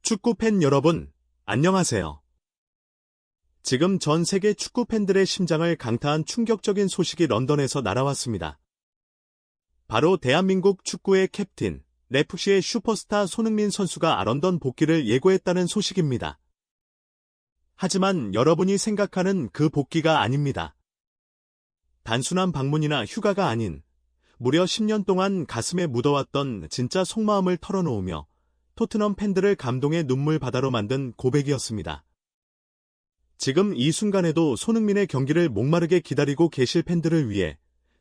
축구팬 여러분, 안녕하세요. 지금 전 세계 축구팬들의 심장을 강타한 충격적인 소식이 런던에서 날아왔습니다. 바로 대한민국 축구의 캡틴, FC의 슈퍼스타 손흥민 선수가 런던 복귀를 예고했다는 소식입니다. 하지만 여러분이 생각하는 그 복귀가 아닙니다. 단순한 방문이나 휴가가 아닌 무려 10년 동안 가슴에 묻어왔던 진짜 속마음을 털어놓으며 토트넘 팬들을 감동의 눈물 바다로 만든 고백이었습니다. 지금 이 순간에도 손흥민의 경기를 목마르게 기다리고 계실 팬들을 위해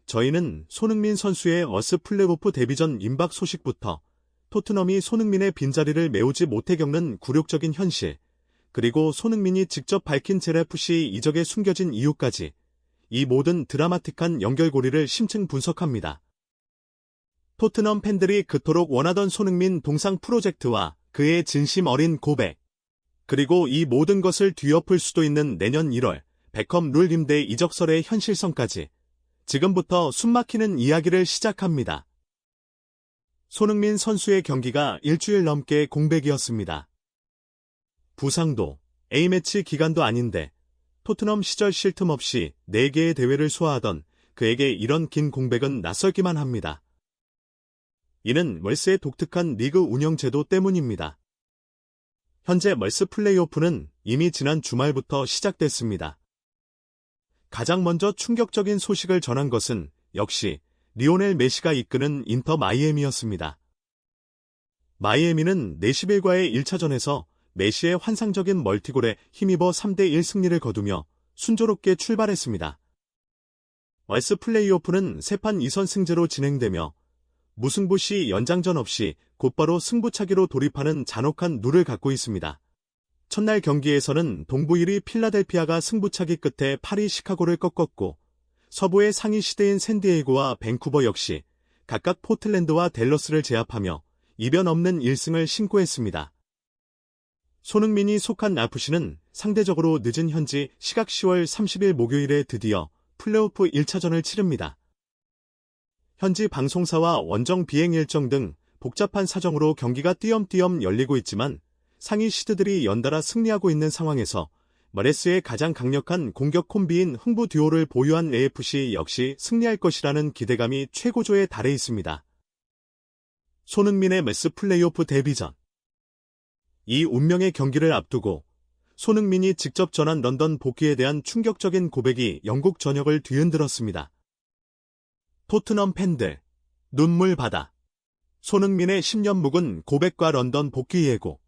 저희는 손흥민 선수의 어스 플레이오프 데뷔전 임박 소식부터 토트넘이 손흥민의 빈자리를 메우지 못해 겪는 굴욕적인 현실, 그리고 손흥민이 직접 밝힌 FC 이적에 숨겨진 이유까지 이 모든 드라마틱한 연결고리를 심층 분석합니다. 토트넘 팬들이 그토록 원하던 손흥민 동상 프로젝트와 그의 진심 어린 고백, 그리고 이 모든 것을 뒤엎을 수도 있는 내년 1월 베컴 룰 임대 이적설의 현실성까지 지금부터 숨막히는 이야기를 시작합니다. 손흥민 선수의 경기가 일주일 넘게 공백이었습니다. 부상도 A매치 기간도 아닌데 토트넘 시절 쉴 틈 없이 4개의 대회를 소화하던 그에게 이런 긴 공백은 낯설기만 합니다. 이는 멀스의 독특한 리그 운영 제도 때문입니다. 현재 멀스 플레이오프는 이미 지난 주말부터 시작됐습니다. 가장 먼저 충격적인 소식을 전한 것은 역시 리오넬 메시가 이끄는 인터 마이애미였습니다. 마이애미는 내시빌과의 1차전에서 메시의 환상적인 멀티골에 힘입어 3대1 승리를 거두며 순조롭게 출발했습니다. 멀스 플레이오프는 3판 2선승제로 진행되며 무승부 시 연장전 없이 곧바로 승부차기로 돌입하는 잔혹한 룰을 갖고 있습니다. 첫날 경기에서는 동부 1위 필라델피아가 승부차기 끝에 8위 시카고를 꺾었고, 서부의 상위 시대인 샌디에이고와 밴쿠버 역시 각각 포틀랜드와 댈러스를 제압하며 이변 없는 1승을 신고했습니다. 손흥민이 속한 FC는 상대적으로 늦은 현지 시각 10월 30일 목요일에 드디어 플레이오프 1차전을 치릅니다. 현지 방송사와 원정 비행 일정 등 복잡한 사정으로 경기가 띄엄띄엄 열리고 있지만 상위 시드들이 연달아 승리하고 있는 상황에서 머레스의 가장 강력한 공격 콤비인 흥부 듀오를 보유한 AFC 역시 승리할 것이라는 기대감이 최고조에 달해 있습니다. 손흥민의 메스 플레이오프 데뷔전. 이 운명의 경기를 앞두고 손흥민이 직접 전한 런던 복귀에 대한 충격적인 고백이 영국 전역을 뒤흔들었습니다. 토트넘 팬들, 눈물 바다. 손흥민의 10년 묵은 고백과 런던 복귀 예고.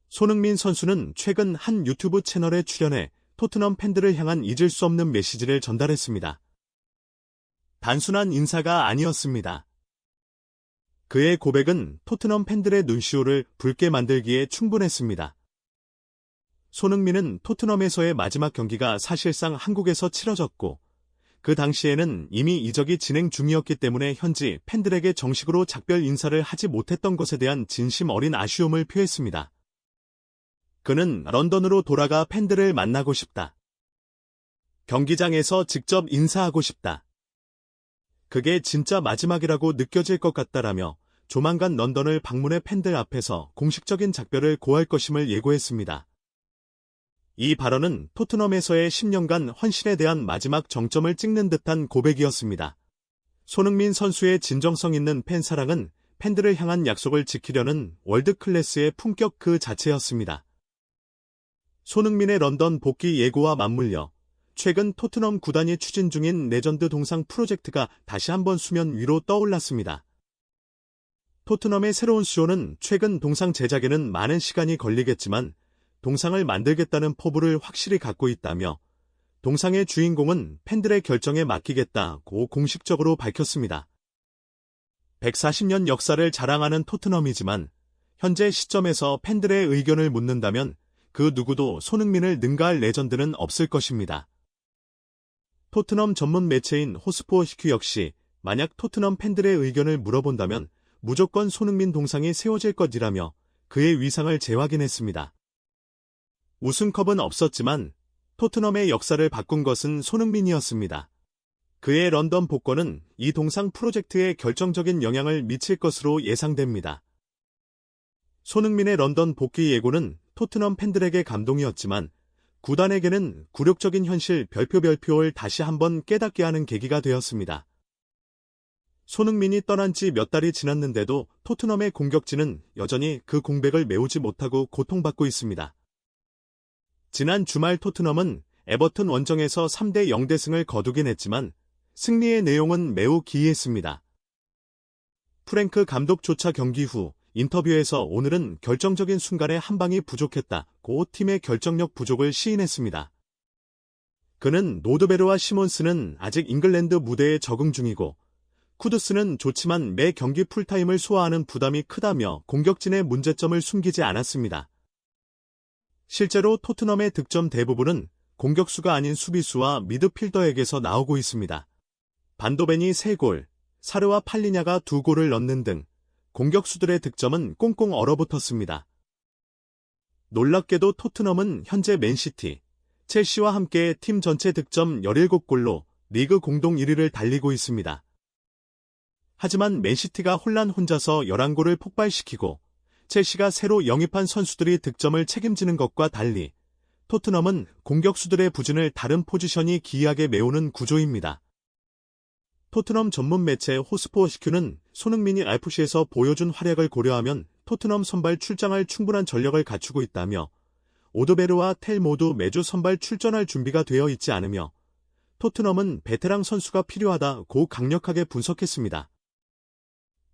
손흥민 선수는 최근 한 유튜브 채널에 출연해 토트넘 팬들을 향한 잊을 수 없는 메시지를 전달했습니다. 단순한 인사가 아니었습니다. 그의 고백은 토트넘 팬들의 눈시울을 붉게 만들기에 충분했습니다. 손흥민은 토트넘에서의 마지막 경기가 사실상 한국에서 치러졌고, 그 당시에는 이미 이적이 진행 중이었기 때문에 현지 팬들에게 정식으로 작별 인사를 하지 못했던 것에 대한 진심 어린 아쉬움을 표했습니다. 그는 런던으로 돌아가 팬들을 만나고 싶다. 경기장에서 직접 인사하고 싶다. 그게 진짜 마지막이라고 느껴질 것 같다라며 조만간 런던을 방문해 팬들 앞에서 공식적인 작별을 고할 것임을 예고했습니다. 이 발언은 토트넘에서의 10년간 헌신에 대한 마지막 정점을 찍는 듯한 고백이었습니다. 손흥민 선수의 진정성 있는 팬사랑은 팬들을 향한 약속을 지키려는 월드클래스의 품격 그 자체였습니다. 손흥민의 런던 복귀 예고와 맞물려 최근 토트넘 구단이 추진 중인 레전드 동상 프로젝트가 다시 한번 수면 위로 떠올랐습니다. 토트넘의 새로운 수요는 최근 동상 제작에는 많은 시간이 걸리겠지만 동상을 만들겠다는 포부를 확실히 갖고 있다며 동상의 주인공은 팬들의 결정에 맡기겠다고 공식적으로 밝혔습니다. 140년 역사를 자랑하는 토트넘이지만 현재 시점에서 팬들의 의견을 묻는다면 그 누구도 손흥민을 능가할 레전드는 없을 것입니다. 토트넘 전문 매체인 호스포 HQ 역시 만약 토트넘 팬들의 의견을 물어본다면 무조건 손흥민 동상이 세워질 것이라며 그의 위상을 재확인했습니다. 우승컵은 없었지만 토트넘의 역사를 바꾼 것은 손흥민이었습니다. 그의 런던 복권은 이 동상 프로젝트에 결정적인 영향을 미칠 것으로 예상됩니다. 손흥민의 런던 복귀 예고는 토트넘 팬들에게 감동이었지만 구단에게는 굴욕적인 현실 별표를 다시 한번 깨닫게 하는 계기가 되었습니다. 손흥민이 떠난 지 몇 달이 지났는데도 토트넘의 공격진은 여전히 그 공백을 메우지 못하고 고통받고 있습니다. 지난 주말 토트넘은 에버튼 원정에서 3대 0대승을 거두긴 했지만 승리의 내용은 매우 기이했습니다. 프랭크 감독조차 경기 후 인터뷰에서 오늘은 결정적인 순간에 한 방이 부족했다고 팀의 결정력 부족을 시인했습니다. 그는 노드베르와 시몬스는 아직 잉글랜드 무대에 적응 중이고 쿠두스는 좋지만 매 경기 풀타임을 소화하는 부담이 크다며 공격진의 문제점을 숨기지 않았습니다. 실제로 토트넘의 득점 대부분은 공격수가 아닌 수비수와 미드필더에게서 나오고 있습니다. 반도벤이 3골, 사르와 팔리냐가 2골을 넣는 등 공격수들의 득점은 꽁꽁 얼어붙었습니다. 놀랍게도 토트넘은 현재 맨시티, 첼시와 함께 팀 전체 득점 17골로 리그 공동 1위를 달리고 있습니다. 하지만 맨시티가 혼자서 11골을 폭발시키고 첼시가 새로 영입한 선수들이 득점을 책임지는 것과 달리 토트넘은 공격수들의 부진을 다른 포지션이 기이하게 메우는 구조입니다. 토트넘 전문 매체 호스포어시큐는 손흥민이 IFC에서 보여준 활약을 고려하면 토트넘 선발 출장할 충분한 전력을 갖추고 있다며 오드베르와 텔 모두 매주 선발 출전할 준비가 되어 있지 않으며 토트넘은 베테랑 선수가 필요하다고 강력하게 분석했습니다.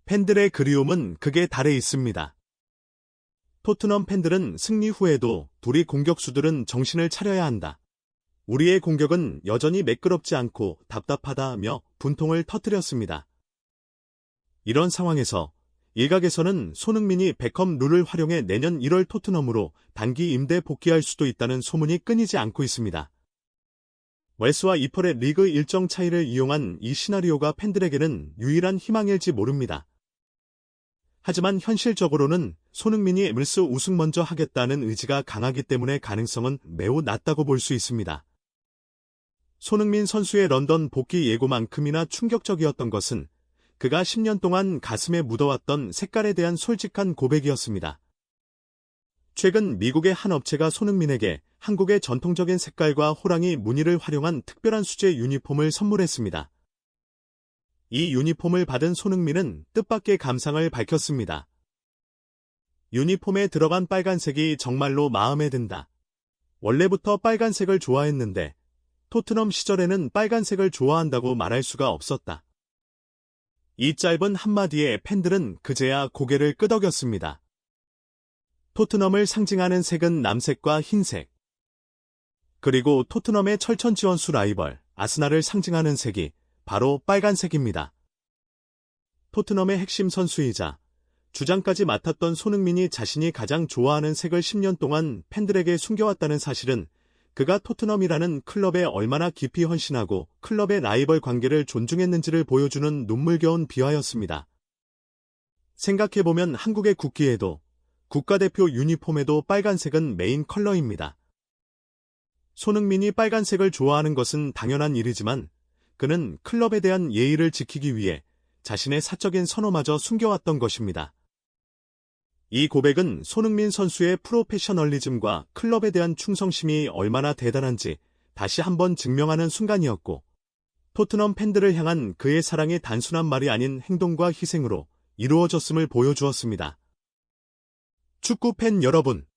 팬들의 그리움은 극에 달해 있습니다. 토트넘 팬들은 승리 후에도 둘이 공격수들은 정신을 차려야 한다. 우리의 공격은 여전히 매끄럽지 않고 답답하다며 분통을 터뜨렸습니다. 이런 상황에서 일각에서는 손흥민이 베컴 룰을 활용해 내년 1월 토트넘으로 단기 임대 복귀할 수도 있다는 소문이 끊이지 않고 있습니다. 웰스와 이펄의 리그 일정 차이를 이용한 이 시나리오가 팬들에게는 유일한 희망일지 모릅니다. 하지만 현실적으로는 손흥민이 에밀스 우승 먼저 하겠다는 의지가 강하기 때문에 가능성은 매우 낮다고 볼 수 있습니다. 손흥민 선수의 런던 복귀 예고만큼이나 충격적이었던 것은 그가 10년 동안 가슴에 묻어왔던 색깔에 대한 솔직한 고백이었습니다. 최근 미국의 한 업체가 손흥민에게 한국의 전통적인 색깔과 호랑이 무늬를 활용한 특별한 수제 유니폼을 선물했습니다. 이 유니폼을 받은 손흥민은 뜻밖의 감상을 밝혔습니다. 유니폼에 들어간 빨간색이 정말로 마음에 든다. 원래부터 빨간색을 좋아했는데 토트넘 시절에는 빨간색을 좋아한다고 말할 수가 없었다. 이 짧은 한마디에 팬들은 그제야 고개를 끄덕였습니다. 토트넘을 상징하는 색은 남색과 흰색. 그리고 토트넘의 철천지원수 라이벌 아스날을 상징하는 색이 바로 빨간색입니다. 토트넘의 핵심 선수이자 주장까지 맡았던 손흥민이 자신이 가장 좋아하는 색을 10년 동안 팬들에게 숨겨왔다는 사실은 그가 토트넘이라는 클럽에 얼마나 깊이 헌신하고 클럽의 라이벌 관계를 존중했는지를 보여주는 눈물겨운 비화였습니다. 생각해보면 한국의 국기에도 국가대표 유니폼에도 빨간색은 메인 컬러입니다. 손흥민이 빨간색을 좋아하는 것은 당연한 일이지만 그는 클럽에 대한 예의를 지키기 위해 자신의 사적인 선호마저 숨겨왔던 것입니다. 이 고백은 손흥민 선수의 프로페셔널리즘과 클럽에 대한 충성심이 얼마나 대단한지 다시 한번 증명하는 순간이었고, 토트넘 팬들을 향한 그의 사랑이 단순한 말이 아닌 행동과 희생으로 이루어졌음을 보여주었습니다. 축구 팬 여러분,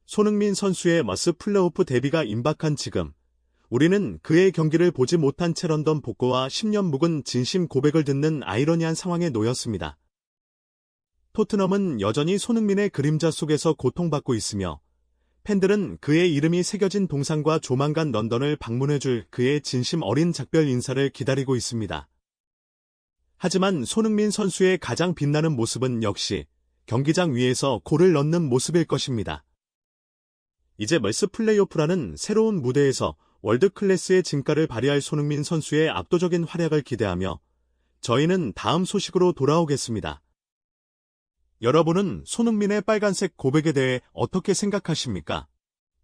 손흥민 선수의 머스 플레이오프 데뷔가 임박한 지금, 우리는 그의 경기를 보지 못한 채 런던 복고와 10년 묵은 진심 고백을 듣는 아이러니한 상황에 놓였습니다. 토트넘은 여전히 손흥민의 그림자 속에서 고통받고 있으며 팬들은 그의 이름이 새겨진 동상과 조만간 런던을 방문해줄 그의 진심 어린 작별 인사를 기다리고 있습니다. 하지만 손흥민 선수의 가장 빛나는 모습은 역시 경기장 위에서 골을 넣는 모습일 것입니다. 이제 멀스 플레이오프라는 새로운 무대에서 월드클래스의 진가를 발휘할 손흥민 선수의 압도적인 활약을 기대하며 저희는 다음 소식으로 돌아오겠습니다. 여러분은 손흥민의 빨간색 고백에 대해 어떻게 생각하십니까?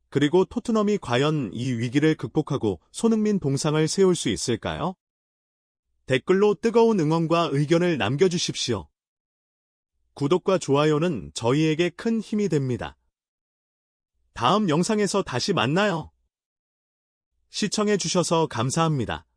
그리고 토트넘이 과연 이 위기를 극복하고 손흥민 동상을 세울 수 있을까요? 댓글로 뜨거운 응원과 의견을 남겨주십시오. 구독과 좋아요는 저희에게 큰 힘이 됩니다. 다음 영상에서 다시 만나요. 시청해주셔서 감사합니다.